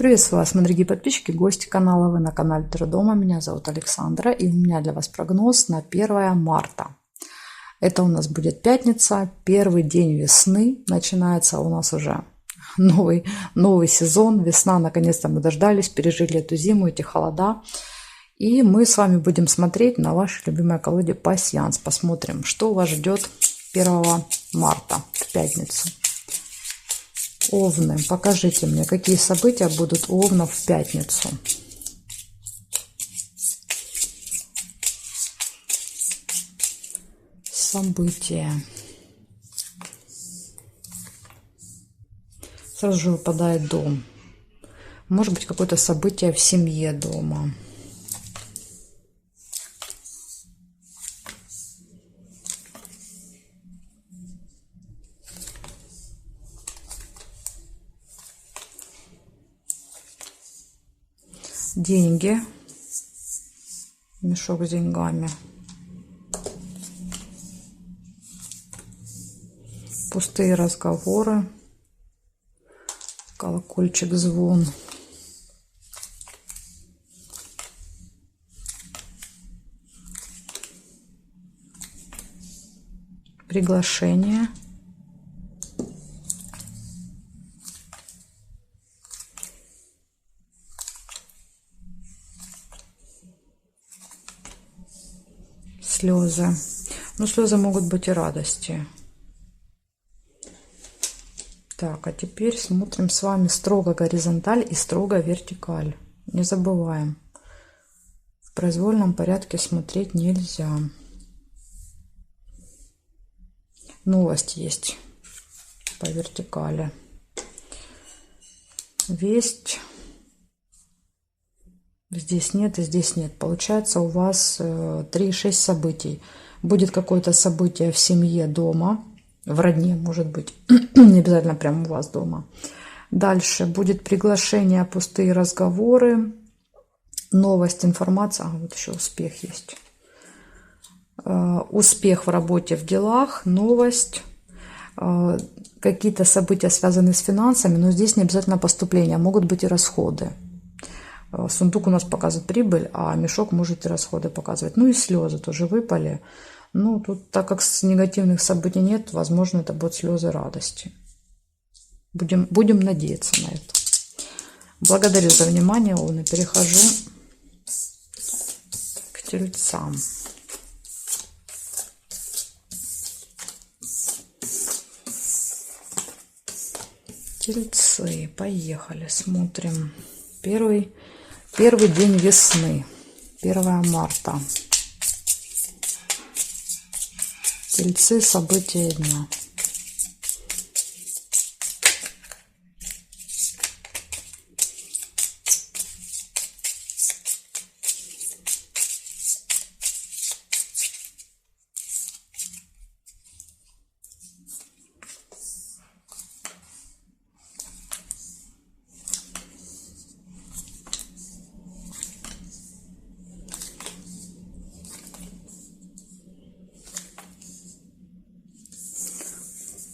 Приветствую вас, мои дорогие подписчики, гости канала. Вы на канале Таро Дома. Меня зовут Александра, и у меня для вас прогноз на 1 марта. Это у нас будет пятница, первый день весны. Начинается у нас уже новый сезон. Весна, наконец-то мы дождались, пережили эту зиму, эти холода. И мы с вами будем смотреть на вашей любимой колоде пасьянс. Посмотрим, что вас ждет 1 марта, в пятницу. Овны, покажите мне, какие события будут у овнов в пятницу. События. Сразу же выпадает дом. Может быть, какое-то событие в семье дома. Деньги, мешок с деньгами, пустые разговоры, колокольчик, звон, приглашение, слезы. Но слезы могут быть и радости. Так, а теперь смотрим с вами строго горизонталь и строго вертикаль. Не забываем. В произвольном порядке смотреть нельзя. Новость есть по вертикали. Весть. Здесь нет и здесь нет. Получается у вас 3-6 событий. Будет какое-то событие в семье, дома, в родне, может быть. Не обязательно прямо у вас дома. Дальше будет приглашение, пустые разговоры, новость, информация. Вот еще успех есть. Успех в работе, в делах, новость. Какие-то события связаны с финансами, но здесь не обязательно поступления, могут быть и расходы. Сундук у нас показывает прибыль, а мешок может и расходы показывать. Ну и слезы тоже выпали. Ну, тут, так как негативных событий нет, возможно, это будут слезы радости. Будем надеяться на это. Благодарю за внимание, овны. Перехожу к тельцам. Тельцы, поехали, смотрим. Первый день весны, 1 марта. Тельцы, события дня.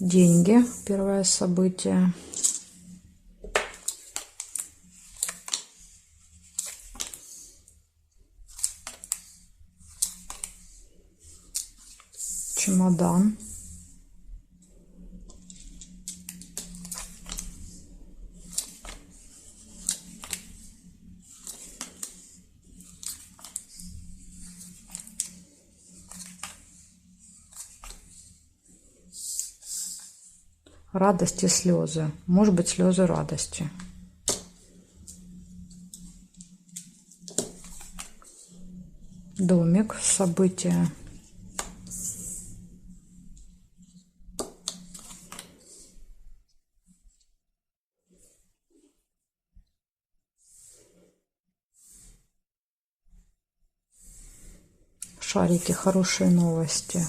Деньги, первое событие. Чемодан. Радость и слезы. Может быть, слезы радости. Домик, события. Шарики, хорошие новости.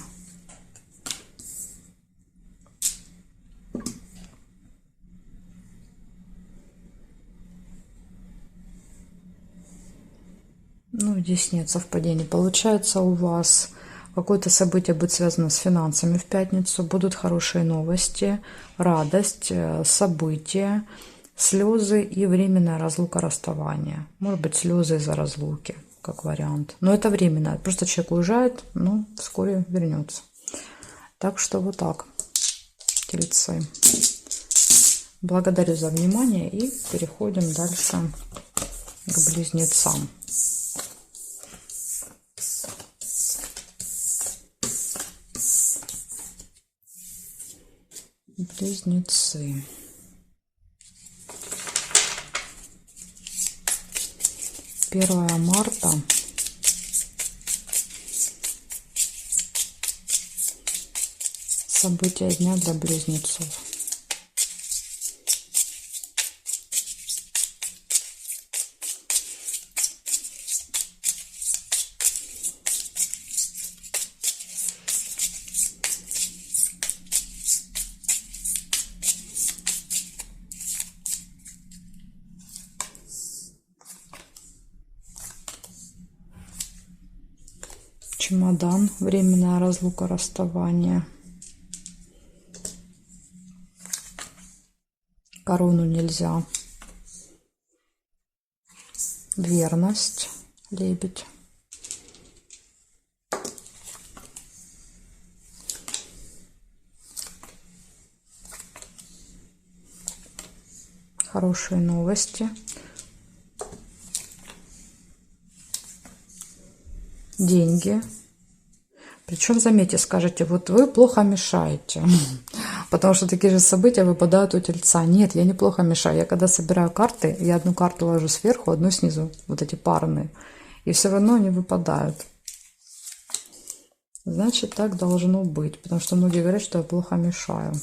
Ну, здесь нет совпадений. Получается, у вас какое-то событие будет связано с финансами в пятницу. Будут хорошие новости, радость, события, слезы и временная разлука, расставание. Может быть, слезы из-за разлуки, как вариант. Но это временно. Просто человек уезжает, но вскоре вернется. Так что вот так, тельцы. Благодарю за внимание и переходим дальше к близнецам. Близнецы. Первое марта. События дня для близнецов. Чемодан, временная разлука, расставание. Корону нельзя. Верность, лебедь. Хорошие новости. Деньги. Причем, заметьте, скажете, вот вы плохо мешаете, потому что такие же события выпадают у тельца. Нет, я неплохо мешаю. Я когда собираю карты, я одну карту ложу сверху, одну снизу, вот эти парные, и все равно они выпадают. Значит, так должно быть, потому что многие говорят, что я плохо мешаю.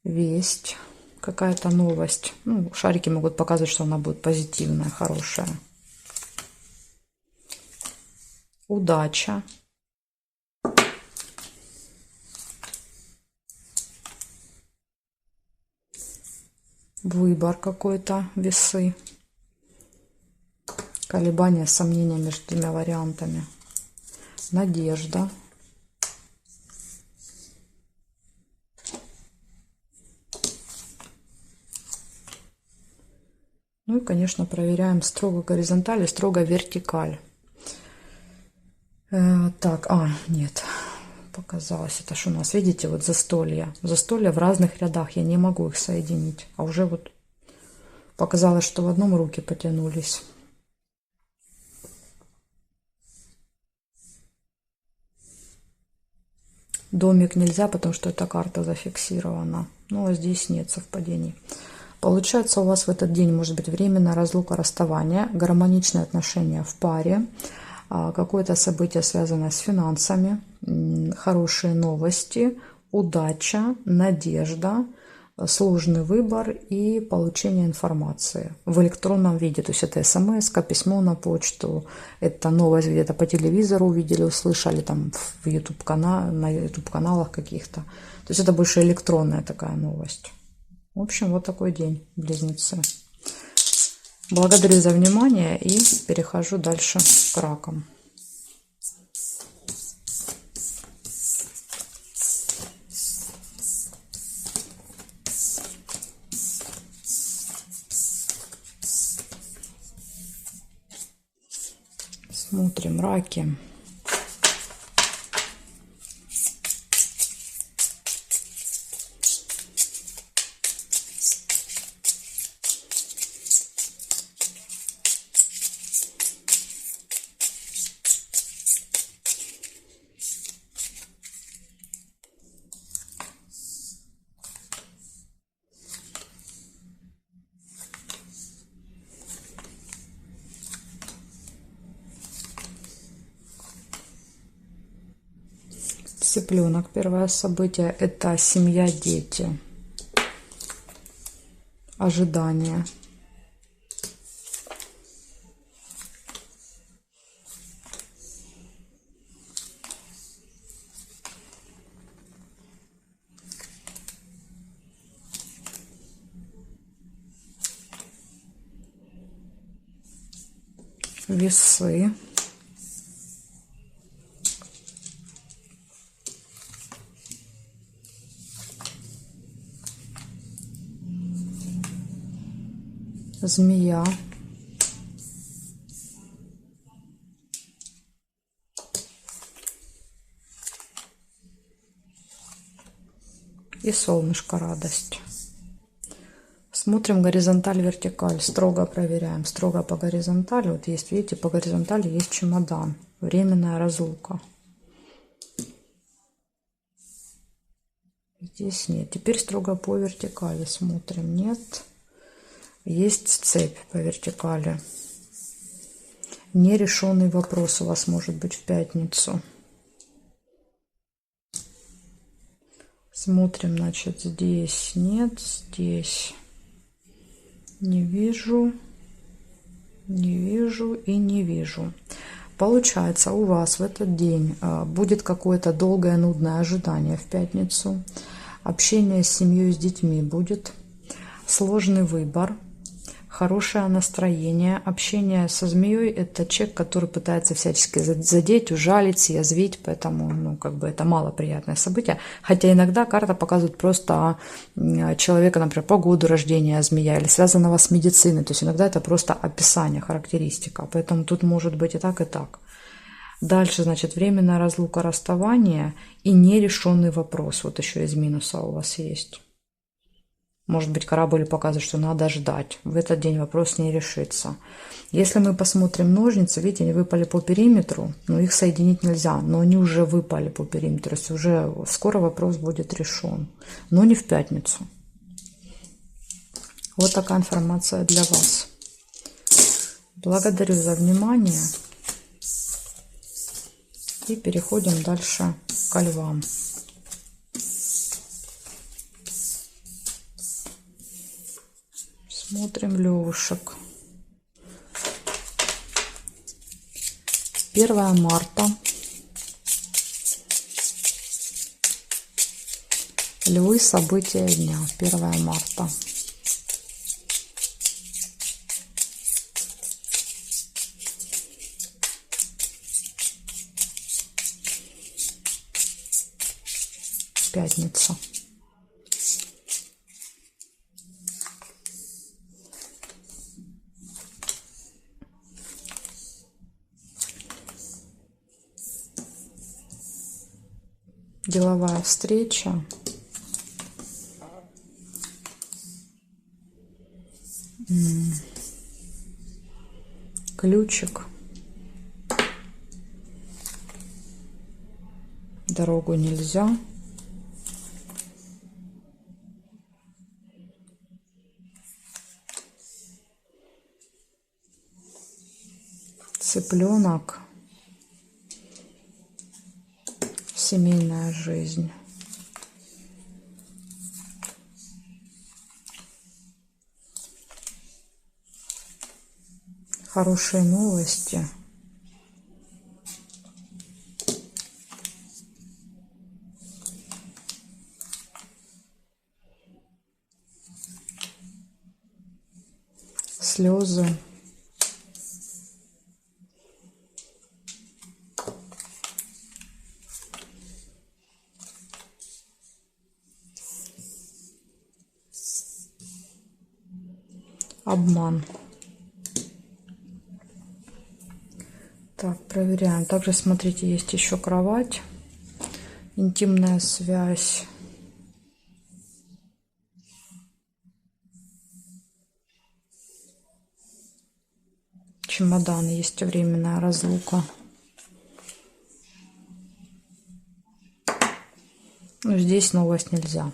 Весть, какая-то новость. Ну, шарики могут показывать, что она будет позитивная, хорошая. Удача. Выбор какой-то, весы. Колебания, сомнения между двумя вариантами. Надежда. Ну и, конечно, проверяем строго горизонталь и строго вертикаль. Так, нет, показалось, это что у нас, видите, вот застолья. Застолья в разных рядах, я не могу их соединить. А уже вот показалось, что в одном руки потянулись. Домик нельзя, потому что эта карта зафиксирована. Ну, а здесь нет совпадений. Получается, у вас в этот день может быть временная разлука, расставание, гармоничные отношения в паре, какое-то событие, связанное с финансами, хорошие новости, удача, надежда, сложный выбор и получение информации в электронном виде. То есть это смс, письмо на почту, это новость где-то по телевизору увидели, услышали там в на YouTube-каналах каких-то. То есть это больше электронная такая новость. В общем, вот такой день, близнецы. Благодарю за внимание и перехожу дальше к ракам. Смотрим раки. Цыпленок. Первое событие – это семья, дети. Ожидание. Весы. Змея. И солнышко, радость. Смотрим горизонталь, вертикаль. Строго проверяем. Строго по горизонтали. Вот есть, видите, по горизонтали есть чемодан. Временная разлука. Здесь нет. Теперь строго по вертикали смотрим. Нет. Есть цепь по вертикали. Нерешенный вопрос у вас может быть в пятницу. Смотрим, значит, здесь нет, здесь не вижу, не вижу и не вижу. Получается, у вас в этот день будет какое-то долгое, нудное ожидание в пятницу. Общение с семьей, с детьми будет. Сложный выбор. Хорошее настроение. Общение со змеей – это человек, который пытается всячески задеть, ужалить, съязвить, поэтому, ну, как бы это малоприятное событие. Хотя иногда карта показывает просто человека, например, по году рождения змея или связанного с медициной. То есть иногда это просто описание, характеристика. Поэтому тут может быть и так, и так. Дальше, значит, временная разлука, расставание и нерешенный вопрос. Вот еще из минуса у вас есть. Может быть, корабль показывает, что надо ждать. В этот день вопрос не решится. Если мы посмотрим ножницы, видите, они выпали по периметру, но их соединить нельзя. Но они уже выпали по периметру. То есть уже скоро вопрос будет решен. Но не в пятницу. Вот такая информация для вас. Благодарю за внимание. И переходим дальше к львам. Смотрим левушек. 1 марта. Львы, события дня. 1 марта. Пятница. Деловая встреча. Ключик. Дорогу нельзя. Цыпленок. Семейная жизнь. Хорошие новости. Слезы. Обман. Так, проверяем. Также, смотрите, есть еще кровать. Интимная связь. Чемодан, есть временная разлука. Ну, здесь новость нельзя.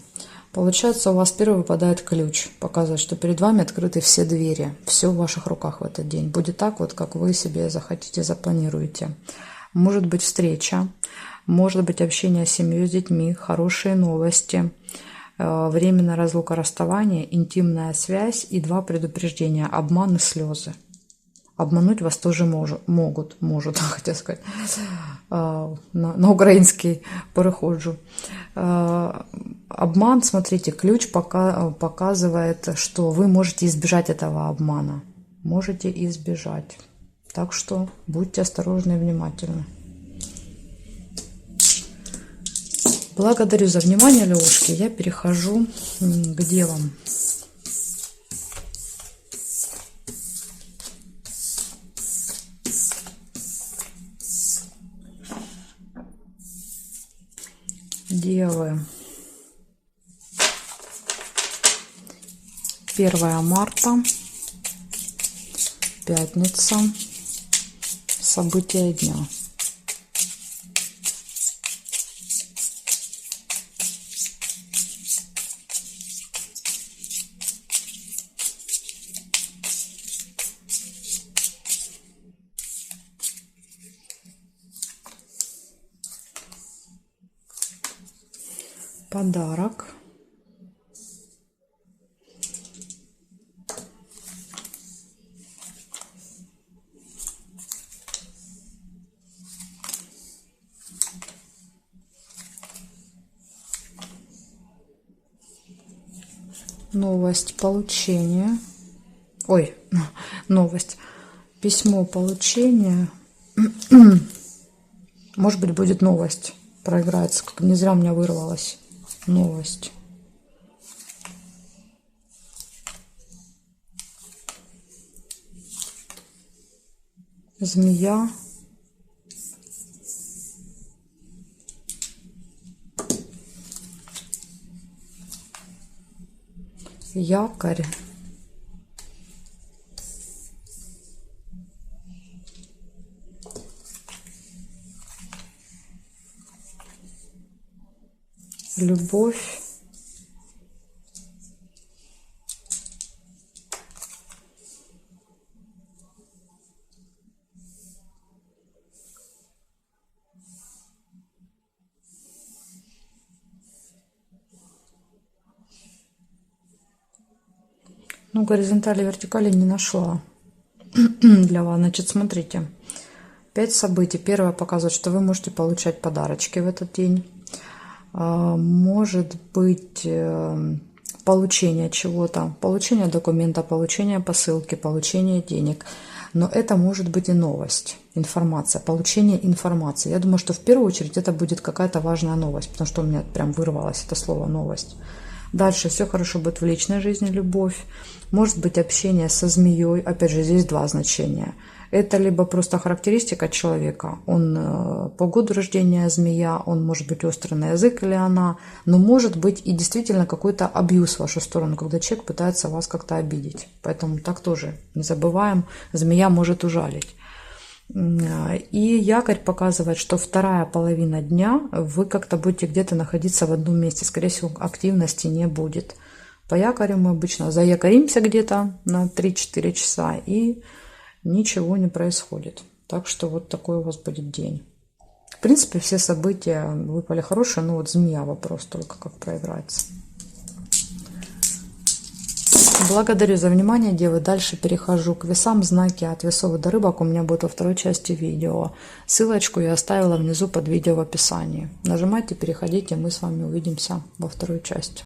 Получается, у вас первый выпадает ключ. Показывает, что перед вами открыты все двери. Все в ваших руках в этот день. Будет так вот, как вы себе захотите, запланируете. Может быть встреча. Может быть общение с семьей, с детьми. Хорошие новости. Временная разлука, расставание. Интимная связь. И 2 предупреждения. Обман и слезы. Обмануть вас тоже могут, хотел сказать, на украинский переходжу. Обман, смотрите, ключ показывает, что вы можете избежать этого обмана. Можете избежать. Так что будьте осторожны и внимательны. Благодарю за внимание, левушки. Я перехожу к девам. Девы. 1 марта. Пятница. События дня. Подарок. Новость получения. Ой, новость. Письмо получения. Может быть, будет новость. Проиграется. Как не зря у меня вырвалась новость. Змея. Якорь. Любовь. Ну, горизонтали, вертикали не нашла для вас. Значит, смотрите. 5 событий. Первое показывает, что вы можете получать подарочки в этот день. Может быть получение чего-то, получение документа, получение посылки, получение денег. Но это может быть и новость, информация, получение информации. Я думаю, что в первую очередь это будет какая-то важная новость, потому что у меня прям вырвалось это слово «новость». Дальше все хорошо будет в личной жизни, любовь. Может быть общение со змеей. Опять же, здесь 2 значения. Это либо просто характеристика человека. Он по году рождения змея, он может быть острый на язык или она. Но может быть и действительно какой-то абьюз в вашу сторону, когда человек пытается вас как-то обидеть. Поэтому так тоже не забываем. Змея может ужалить. И якорь показывает, что вторая половина дня вы как-то будете где-то находиться в одном месте. Скорее всего, активности не будет. По якорю мы обычно заякоримся где-то на 3-4 часа и ничего не происходит. Так что вот такой у вас будет день. В принципе, все события выпали хорошие, но вот змея вопрос только как проиграется. Благодарю за внимание, девы. Дальше перехожу к весам. Знаки от весов до рыбок у меня будет во второй части видео. Ссылочку я оставила внизу под видео в описании. Нажимайте, переходите, мы с вами увидимся во второй части.